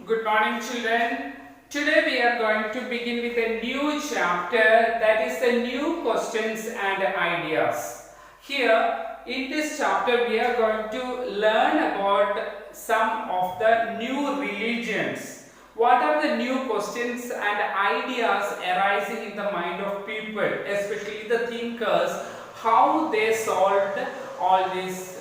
Good morning, children. Today we are going to begin with a new chapter, that is the new questions and ideas. Here in this chapter we are going to learn about some of the new religions. What are the new questions and ideas arising in the mind of people, especially the thinkers, how they solved all these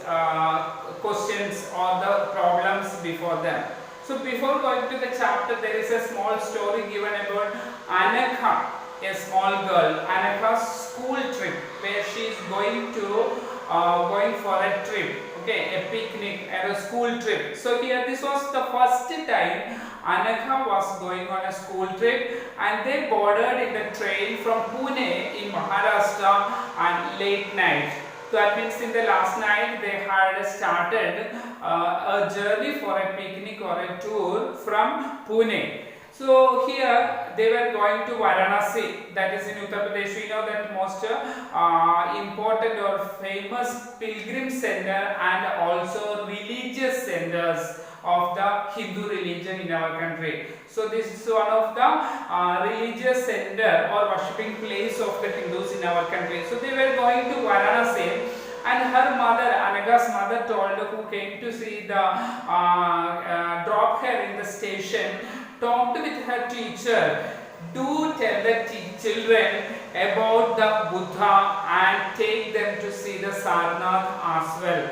questions or the problems before them. So before going to the chapter, there is a small story given about Anakha, a small girl. Anakha's school trip, where she is going for a trip, okay, a picnic and a school trip. So here this was the first time Anakha was going on a school trip, and they boarded in the train from Pune in Maharashtra and late night. That means in the last night they had started a journey for a picnic or a tour from Pune. So here they were going to Varanasi, that is in Uttar Pradesh. We know that most important or famous pilgrim center and also religious centers of the Hindu religion in our country. So this is one of the religious center or worshipping place of the Hindus in our country. So they were going to Varanasi, and her mother, Anaga's mother, told, who came to see the drop her in the station, talked with her teacher, do tell the children about the Buddha and take them to see the Sarnath as well.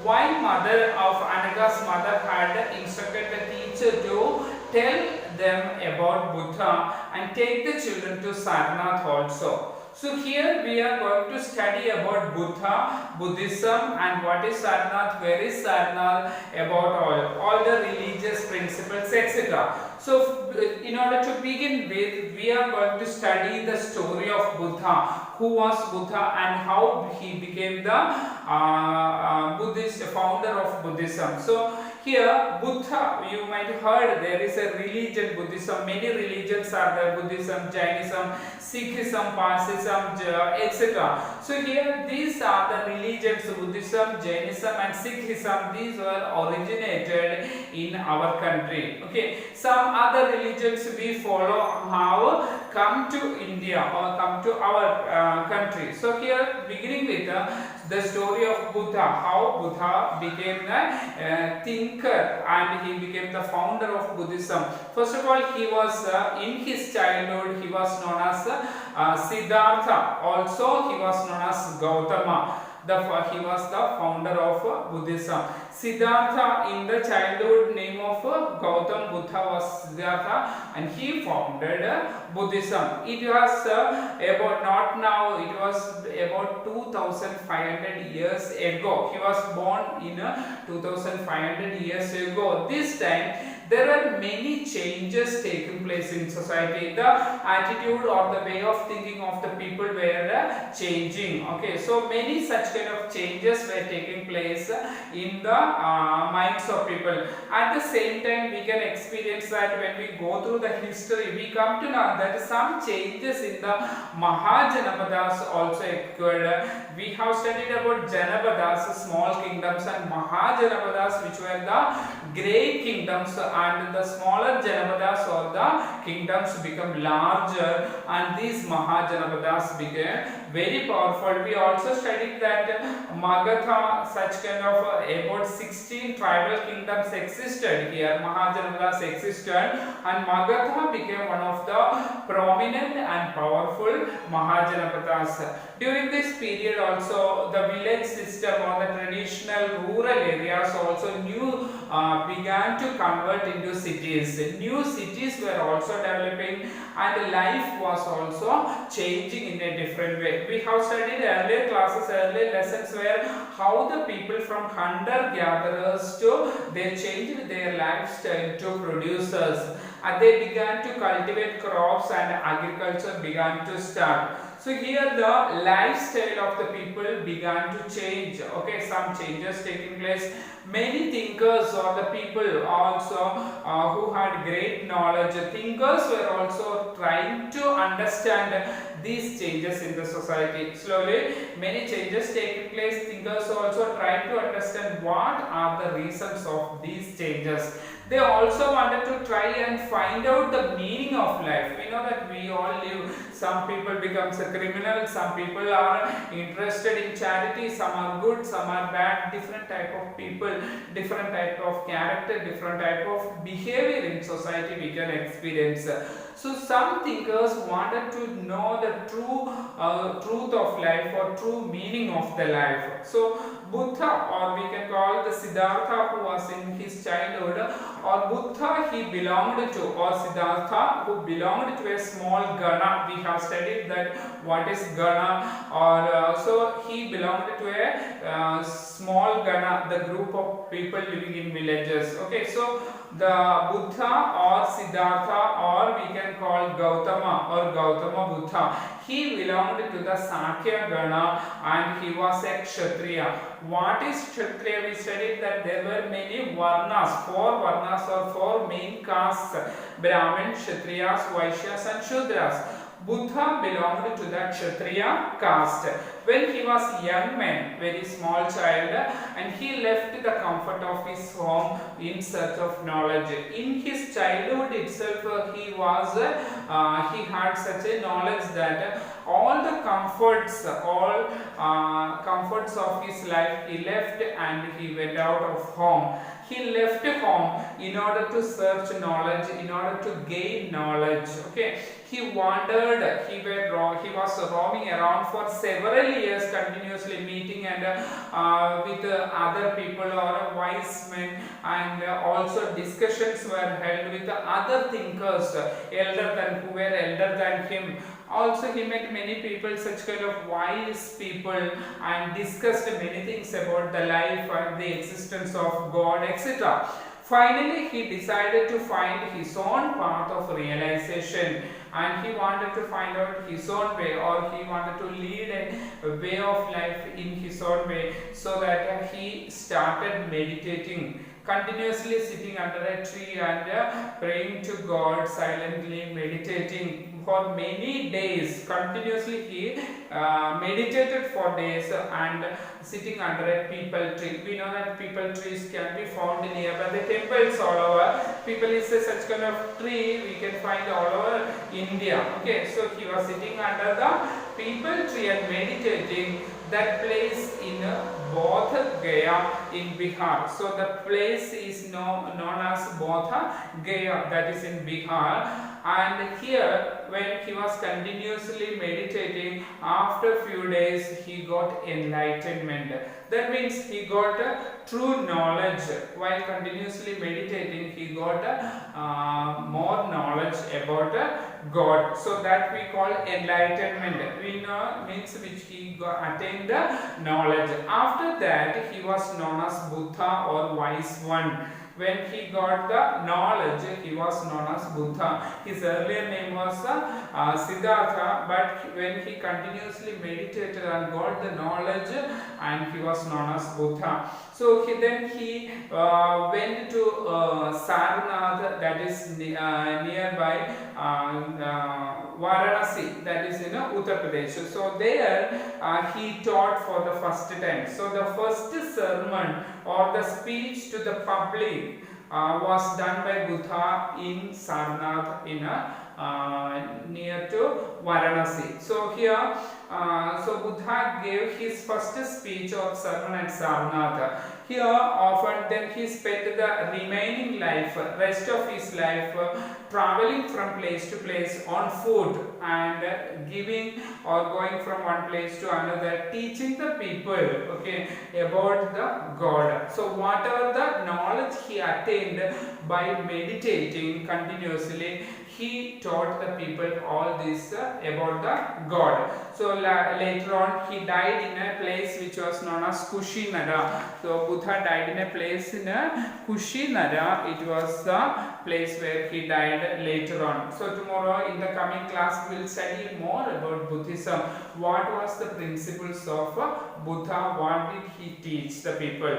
Why mother of Anaga's mother had instructed the teacher to tell them about Buddha and take the children to Sarnath also. So here we are going to study about Buddha, Buddhism, and what is Sarnath, where is Sarnath, about all the religious principles, etc. So in order to begin with, we are going to study the story of Buddha. Who was Buddha and how he became the Buddhist founder of Buddhism. So here Buddha, you might have heard there is a religion, Buddhism. Many religions are there: Buddhism, Jainism, Sikhism, Parsism, etc. So here these are the religions: Buddhism, Jainism and Sikhism. These were originated in our country. Okay, some other religions we follow have come to India or come to our country. So here beginning with the story of Buddha, how Buddha became a thinker and he became the founder of Buddhism. First of all, he was in his childhood he was known as Siddhartha. Also he was known as Gautama. He was the founder of Buddhism. Siddhartha, in the childhood name of Gautam Buddha was Siddhartha, and he founded Buddhism. It was about, not now, it was about 2500 years ago. He was born in 2500 years ago. This time there are many changes taking place in society. The attitude or the way of thinking of the people were changing. Okay, so many such kind of changes were taking place in the minds of people. At the same time, we can experience that when we go through the history, we come to know that some changes in the Mahajanapadas also occurred. We have studied about Janapadas, small kingdoms, and Mahajanapadas, which were the great kingdoms, and the smaller Janapadas or the kingdoms become larger, and these Mahajanapadas became very powerful. We also studied that Magadha, such kind of about 16 tribal kingdoms existed here. Mahajanapadas existed, and Magadha became one of the prominent and powerful Mahajanapadas. During this period also, the village system or the traditional rural areas also began to convert into cities. New cities were also developing, and life was also changing in a different way. We have studied earlier classes, earlier lessons, where how the people from hunter-gatherers they changed their lifestyle to producers, and they began to cultivate crops and agriculture began to start. So here the lifestyle of the people began to change. Okay, some changes taking place. Many thinkers or the people also who had great knowledge, thinkers were also trying to understand these changes in the society. Slowly many changes taking place. Thinkers also trying to understand what are the reasons of these changes. They also wanted to try and find out the meaning of life. We know that we all live. Some people becomes a criminal, some people are interested in charity, some are good, some are bad. Different type of people, different type of character, different type of behavior in society we can experience. So some thinkers wanted to know the truth of life or true meaning of the life. So Buddha, or we can call the Siddhartha, who was in his childhood, or Buddha he belonged to, or Siddhartha who belonged to a small Gana. We have studied that what is Gana, or so he belonged to a small Gana, the group of people living in villages. Okay, so the Buddha or Siddhartha, or we can call Gautama or Gautama Buddha, he belonged to the Sakya Gana and he was a Kshatriya. What is Kshatriya? We studied that there were many Varnas, four Varnas or four main castes: Brahmin, Kshatriyas, Vaishyas and Shudras. Buddha belonged to the Kshatriya caste. When he was young man, very small child, and he left the comfort of his home in search of knowledge. In his childhood itself, he had such a knowledge that all the comforts, comforts of his life he left and he went out of home. He left home in order to search knowledge, in order to gain knowledge. Okay, he wandered, he was roaming around for several years, continuously meeting and with other people or wise men, and also discussions were held with other thinkers who were elder than him. Also he met many people, such kind of wise people, and discussed many things about the life and the existence of God, etc. Finally he decided to find his own path of realization, and he wanted to find out his own way, or he wanted to lead a way of life in his own way, so that he started meditating, continuously sitting under a tree and praying to God, silently meditating for many days. Continuously he meditated for days and sitting under a peepal tree. We know that peepal trees can be found nearby the temples all over. Peepal is such kind of tree we can find all over India. Okay, so he was sitting under the peepal tree and meditating. That place in Bodh Gaya in Bihar. So the place is known as Bodh Gaya, that is in Bihar. And here, when he was continuously meditating, after few days he got enlightenment. That means he got true knowledge. While continuously meditating, he got more knowledge about God. So that we call enlightenment. We know means which he attained knowledge. After that, he was known as Buddha or wise one. When he got the knowledge, he was known as Buddha. His earlier name was Siddhartha, but when he continuously meditated and got the knowledge, and he was known as Buddha. So then he went to Sarnath, that is nearby Varanasi, that is in Uttar Pradesh. So there he taught for the first time. So the first sermon or the speech to the public was done by Buddha in Sarnath, in near to Varanasi. So here, so Buddha gave his first speech or sermon at Sarnath. Here often then he spent the remaining life, rest of his life, traveling from place to place on foot and giving or going from one place to another, teaching the people, okay, about the God. So whatever the knowledge he attained by meditating continuously, he taught the people all this about the God. So later on he died in a place which was known as Kushinara. So Buddha died in a place in Kushinara. It was the place where he died later on. So tomorrow in the coming class we will study more about Buddhism. What was the principles of Buddha? What did he teach the people?